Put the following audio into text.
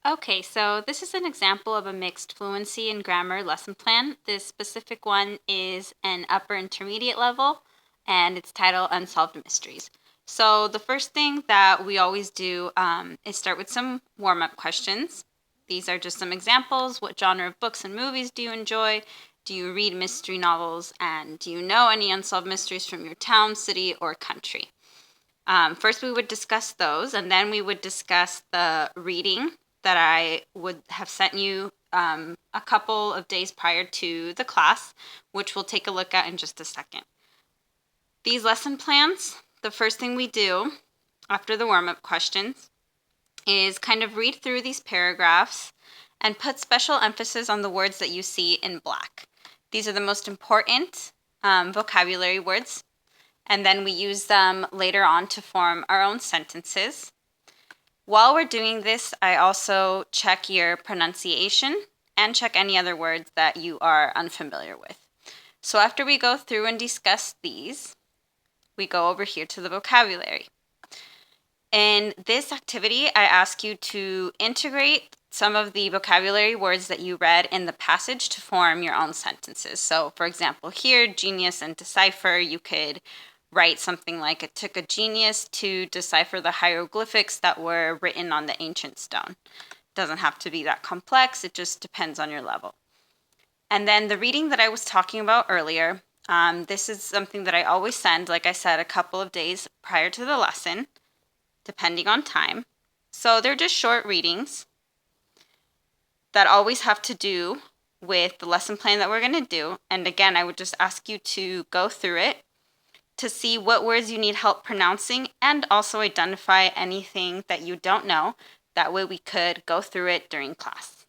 Okay, so this is an example of a mixed fluency and grammar lesson plan. This specific one is an upper intermediate level, and it's titled Unsolved Mysteries. So the first thing that we always do is start with some warm-up questions. These are just some examples. What genre of books and movies do you enjoy? Do you read mystery novels? And do you know any unsolved mysteries from your town, city, or country? First, we would discuss those, and then we would discuss the reading that I would have sent you a couple of days prior to the class, which we'll take a look at in just a second. These lesson plans, the first thing we do after the warm-up questions is kind of read through these paragraphs and put special emphasis on the words that you see in black. These are the most important vocabulary words, and then we use them later on to form our own sentences. While we're doing this, I also check your pronunciation and check any other words that you are unfamiliar with. So after we go through and discuss these, we go over here to the vocabulary. In this activity, I ask you to integrate some of the vocabulary words that you read in the passage to form your own sentences. So for example, here, genius and decipher, you could write something like, it took a genius to decipher the hieroglyphics that were written on the ancient stone. It doesn't have to be that complex, it just depends on your level. And then the reading that I was talking about earlier, this is something that I always send, like I said, a couple of days prior to the lesson, depending on time. So they're just short readings that always have to do with the lesson plan that we're going to do. And again, I would just ask you to go through it to see what words you need help pronouncing and also identify anything that you don't know. That way we could go through it during class.